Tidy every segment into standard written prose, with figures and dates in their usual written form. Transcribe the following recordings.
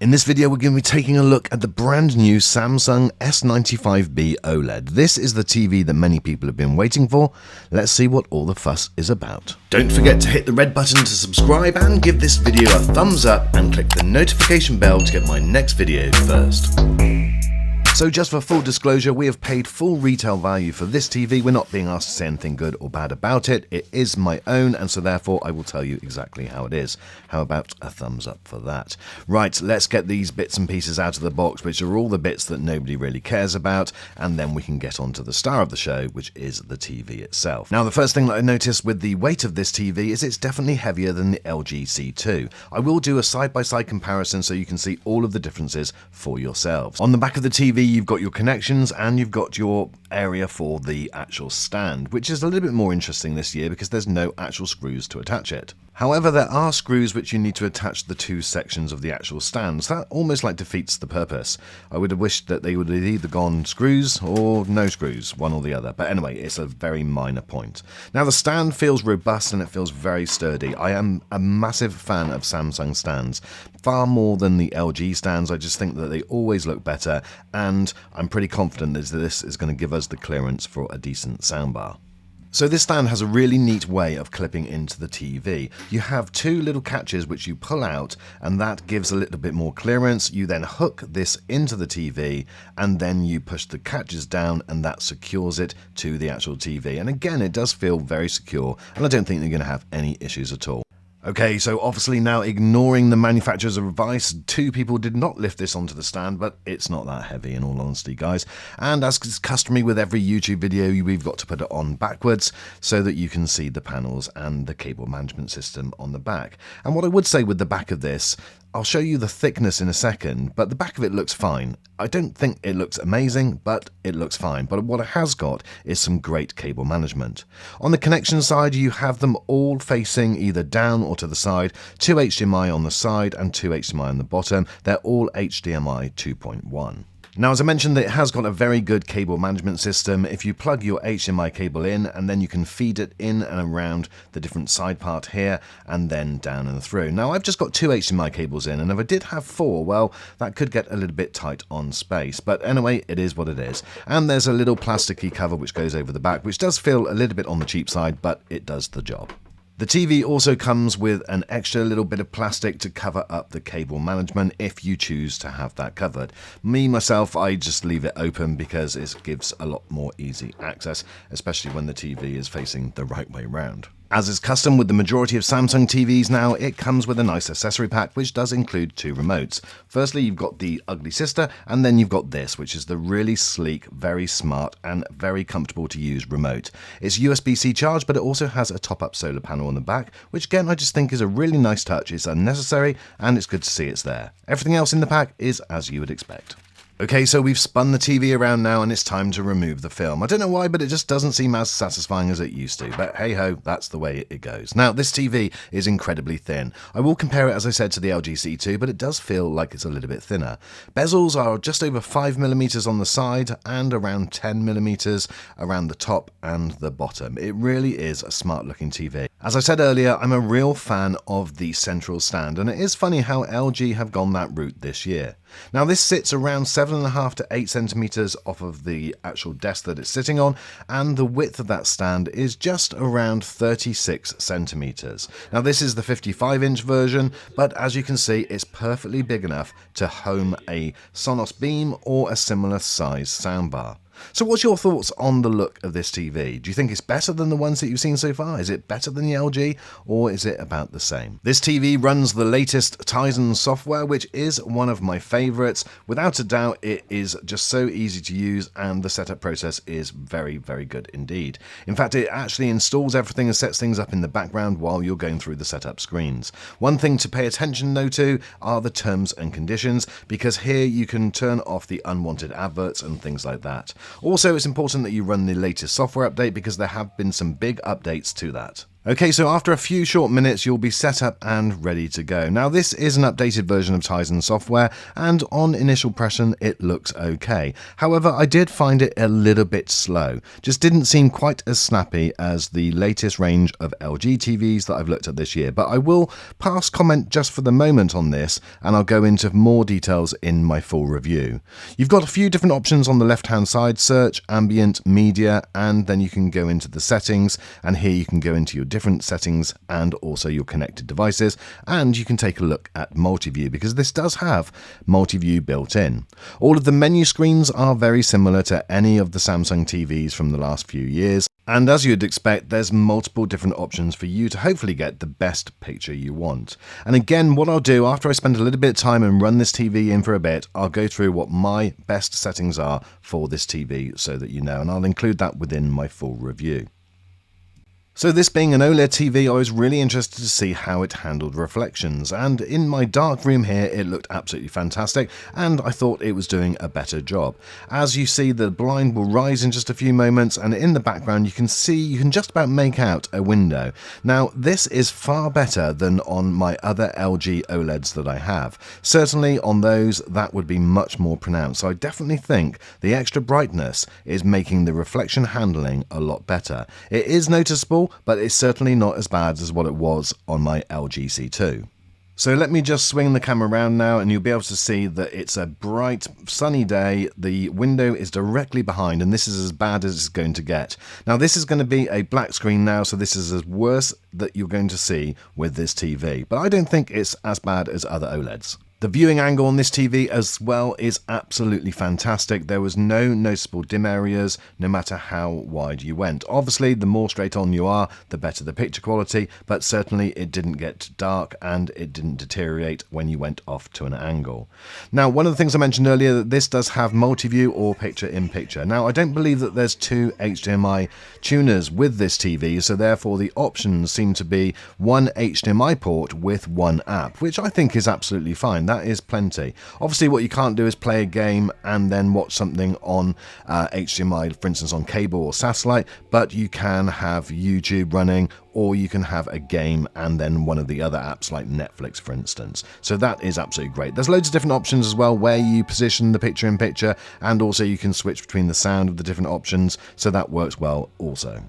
In this video, we're going to be taking a look at the brand new Samsung S95B OLED. This is the TV that many people have been waiting for. Let's see what all the fuss is about. Don't forget to hit the red button to subscribe and give this video a thumbs up and click the notification bell to get my next video first. So just for full disclosure, we have paid full retail value for this TV. We're not being asked to say anything good or bad about it. It is my own, and so therefore I will tell you exactly how it is. How about a thumbs up for that? Right, let's get these bits and pieces out of the box, which are all the bits that nobody really cares about, and then we can get on to the star of the show, which is the TV itself. Now, the first thing that I noticed with the weight of this TV is it's definitely heavier than the LG C2. I will do a side-by-side comparison so you can see all of the differences for yourselves. On the back of the TV, you've got your connections and you've got your area for the actual stand, which is a little bit more interesting this year because there's no actual screws to attach it. However, there are screws which you need to attach the two sections of the actual stand, so that almost like defeats the purpose. I would have wished that they would have either gone screws or no screws, one or the other, but anyway, it's a very minor point. Now, the stand feels robust and it feels very sturdy. I am a massive fan of Samsung stands, far more than the LG stands. I just think that they always look better, and I'm pretty confident that this is going to give us the clearance for a decent soundbar. So this stand has a really neat way of clipping into the TV. You have two little catches which you pull out, and that gives a little bit more clearance. You then hook this into the TV, and then you push the catches down, and that secures it to the actual TV. And again, it does feel very secure, and I don't think you're going to have any issues at all. Okay, so obviously now, ignoring the manufacturer's advice, two people did not lift this onto the stand, but it's not that heavy in all honesty, guys. And as is customary with every YouTube video, we've got to put it on backwards so that you can see the panels and the cable management system on the back. And what I would say with the back of this, I'll show you the thickness in a second, but the back of it looks fine. I don't think it looks amazing, but it looks fine. But what it has got is some great cable management. On the connection side, you have them all facing either down or to the side, 2 HDMI on the side and 2 HDMI on the bottom. They're all HDMI 2.1. Now, as I mentioned, it has got a very good cable management system. If you plug your HDMI cable in, and then you can feed it in and around the different side part here, and then down and through. Now, I've just got 2 HDMI cables in, and if I did have 4, well, that could get a little bit tight on space. But anyway, it is what it is. And there's a little plasticky cover which goes over the back, which does feel a little bit on the cheap side, but it does the job. The TV also comes with an extra little bit of plastic to cover up the cable management if you choose to have that covered. Myself, I just leave it open because it gives a lot more easy access, especially when the TV is facing the right way round. As is custom with the majority of Samsung TVs now, it comes with a nice accessory pack which does include 2 remotes. Firstly, you've got the ugly sister, and then you've got this, which is the really sleek, very smart and very comfortable to use remote. It's USB-C charged, but it also has a top-up solar panel on the back, which again I just think is a really nice touch. It's unnecessary and it's good to see it's there. Everything else in the pack is as you would expect. Okay, so we've spun the TV around now and it's time to remove the film. I don't know why, but it just doesn't seem as satisfying as it used to. But hey-ho, that's the way it goes. Now, this TV is incredibly thin. I will compare it, as I said, to the LG C2, but it does feel like it's a little bit thinner. Bezels are just over 5mm on the side and around 10mm around the top and the bottom. It really is a smart-looking TV. As I said earlier, I'm a real fan of the central stand, and it is funny how LG have gone that route this year. Now, this sits around 7.5 to 8 centimeters off of the actual desk that it's sitting on, and the width of that stand is just around 36 centimeters. Now, this is the 55-inch version, but as you can see, it's perfectly big enough to home a Sonos Beam or a similar size soundbar. So what's your thoughts on the look of this TV? Do you think it's better than the ones that you've seen so far? Is it better than the LG, or is it about the same? This TV runs the latest Tizen software, which is one of my favorites. Without a doubt, it is just so easy to use, and the setup process is very, very good indeed. In fact, it actually installs everything and sets things up in the background while you're going through the setup screens. One thing to pay attention, though, to are the terms and conditions, because here you can turn off the unwanted adverts and things like that. Also, it's important that you run the latest software update because there have been some big updates to that. Okay, so after a few short minutes, you'll be set up and ready to go. Now, this is an updated version of Tizen software, and on initial impression, it looks okay. However, I did find it a little bit slow. Just didn't seem quite as snappy as the latest range of LG TVs that I've looked at this year. But I will pass comment just for the moment on this, and I'll go into more details in my full review. You've got a few different options on the left-hand side: search, ambient, media, and then you can go into the settings, and here you can go into your different settings and also your connected devices, and you can take a look at multi-view because this does have multi-view built in. All of the menu screens are very similar to any of the Samsung TVs from the last few years, and as you'd expect, there's multiple different options for you to hopefully get the best picture you want. And again, what I'll do after I spend a little bit of time and run this TV in for a bit, I'll go through what my best settings are for this TV so that you know, and I'll include that within my full review. So this being an OLED TV, I was really interested to see how it handled reflections, and in my dark room here it looked absolutely fantastic, and I thought it was doing a better job. As you see, the blind will rise in just a few moments, and in the background you can just about make out a window. Now this is far better than on my other LG OLEDs that I have. Certainly on those that would be much more pronounced, so I definitely think the extra brightness is making the reflection handling a lot better. It is noticeable, but it's certainly not as bad as what it was on my LG C2. So let me just swing the camera around now, and you'll be able to see that it's a bright, sunny day. The window is directly behind, and this is as bad as it's going to get. Now this is going to be a black screen now, so this is as worse that you're going to see with this TV, but I don't think it's as bad as other OLEDs. The viewing angle on this TV as well is absolutely fantastic. There was no noticeable dim areas, no matter how wide you went. Obviously, the more straight on you are, the better the picture quality, but certainly it didn't get dark and it didn't deteriorate when you went off to an angle. Now, one of the things I mentioned earlier, that this does have multi-view or picture-in-picture. Now, I don't believe that there's two HDMI tuners with this TV, so therefore the options seem to be one HDMI port with one app, which I think is absolutely fine. That is plenty. Obviously, what you can't do is play a game and then watch something on HDMI, for instance on cable or satellite, but you can have YouTube running, or you can have a game and then one of the other apps like Netflix, for instance. So that is absolutely great. There's loads of different options as well where you position the picture-in-picture, and also you can switch between the sound of the different options, so that works well also.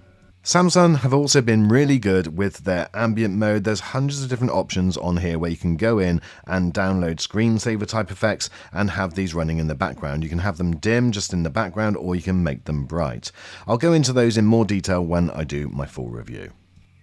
Samsung have also been really good with their ambient mode. There's hundreds of different options on here where you can go in and download screensaver type effects and have these running in the background. You can have them dim just in the background, or you can make them bright. I'll go into those in more detail when I do my full review.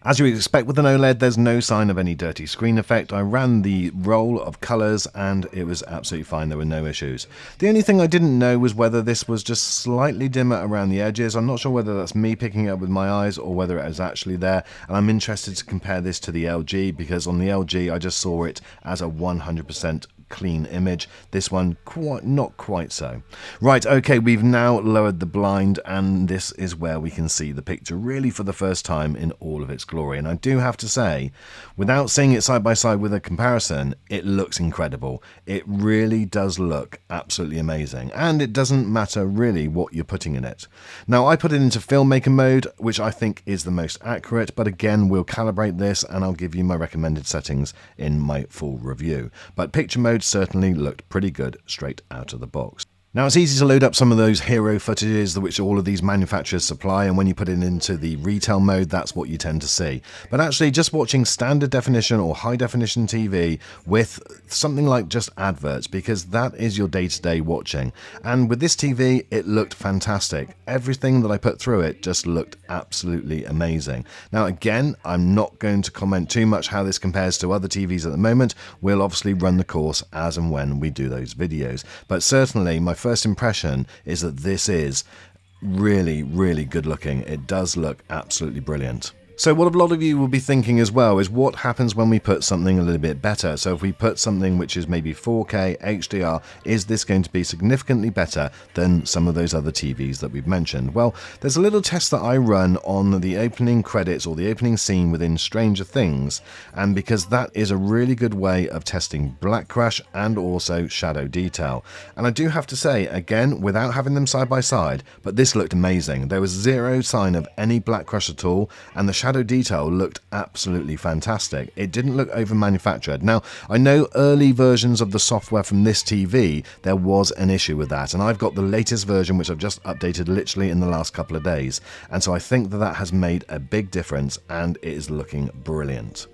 As you would expect with an OLED, there's no sign of any dirty screen effect. I ran the roll of colours and it was absolutely fine. There were no issues. The only thing I didn't know was whether this was just slightly dimmer around the edges. I'm not sure whether that's me picking it up with my eyes or whether it is actually there. And I'm interested to compare this to the LG, because on the LG I just saw it as a 100% clean image. This one not quite so. Right, okay, we've now lowered the blind, and this is where we can see the picture really for the first time in all of its glory. And I do have to say, without seeing it side by side with a comparison, it looks incredible. It really does look absolutely amazing, and it doesn't matter really what you're putting in it. Now, I put it into filmmaker mode, which I think is the most accurate, but again, we'll calibrate this and I'll give you my recommended settings in my full review. But picture mode certainly looked pretty good straight out of the box. Now, it's easy to load up some of those hero footages which all of these manufacturers supply, and when you put it into the retail mode, that's what you tend to see. But actually, just watching standard definition or high definition TV with something like just adverts, because that is your day-to-day watching. And with this TV, it looked fantastic. Everything that I put through it just looked absolutely amazing. Now, again, I'm not going to comment too much how this compares to other TVs at the moment. We'll obviously run the course as and when we do those videos. But certainly, my first impression is that this is really, really good looking. It does look absolutely brilliant. So what a lot of you will be thinking as well is what happens when we put something a little bit better. So if we put something which is maybe 4K HDR, is this going to be significantly better than some of those other TVs that we've mentioned? Well, there's a little test that I run on the opening credits or the opening scene within Stranger Things, and because that is a really good way of testing black crash and also shadow detail. And I do have to say, again, without having them side by side, but this looked amazing. There was zero sign of any black crash at all, and the shadow detail looked absolutely fantastic. It didn't look over manufactured. Now, I know early versions of the software from this TV, there was an issue with that, and I've got the latest version which I've just updated literally in the last couple of days, and so I think that has made a big difference and it is looking brilliant.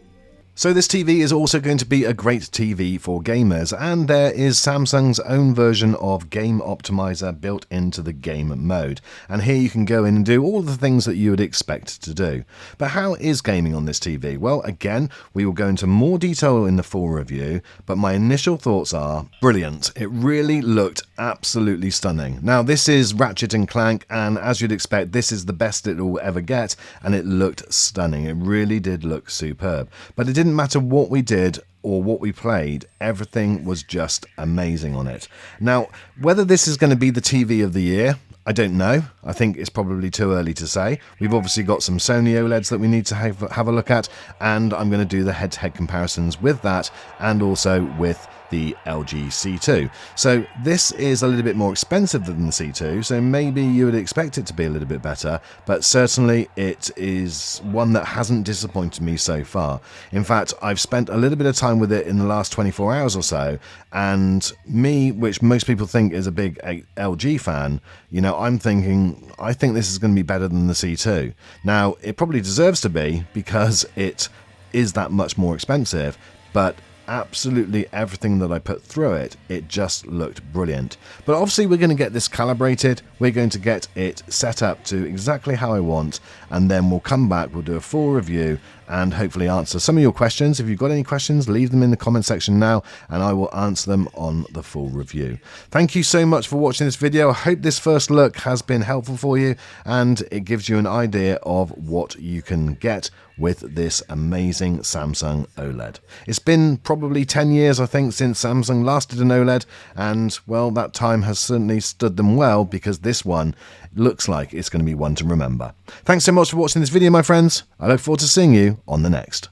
So this TV is also going to be a great TV for gamers, and there is Samsung's own version of Game Optimizer built into the game mode, and here you can go in and do all the things that you would expect to do. But how is gaming on this TV? Well, again, we will go into more detail in the full review, but my initial thoughts are brilliant. It really looked absolutely stunning. Now, this is Ratchet & Clank, and as you'd expect, this is the best it will ever get, and it looked stunning. It really did look superb. But it didn't matter what we did or what we played, everything was just amazing on it. Now, whether this is going to be the TV of the year, I don't know. I think it's probably too early to say. We've obviously got some Sony OLEDs that we need to have a look at, and I'm going to do the head-to-head comparisons with that and also with the LG C2. So this is a little bit more expensive than the C2, so maybe you would expect it to be a little bit better, but certainly it is one that hasn't disappointed me so far. In fact, I've spent a little bit of time with it in the last 24 hours or so, and me, which most people think is a big LG fan, you know, I'm thinking, I think this is going to be better than the C2. Now, it probably deserves to be because it is that much more expensive, but absolutely everything that I put through it, it just looked brilliant. But obviously we're going to get this calibrated, we're going to get it set up to exactly how I want, and then we'll come back, we'll do a full review and hopefully answer some of your questions. If you've got any questions, leave them in the comment section now and I will answer them on the full review. Thank you so much for watching this video. I hope this first look has been helpful for you and it gives you an idea of what you can get with this amazing Samsung OLED. It's been probably 10 years, I think, since Samsung last did an OLED, and well, that time has certainly stood them well because this one looks like it's going to be one to remember. Thanks so much for watching this video, my friends. I look forward to seeing you on the next.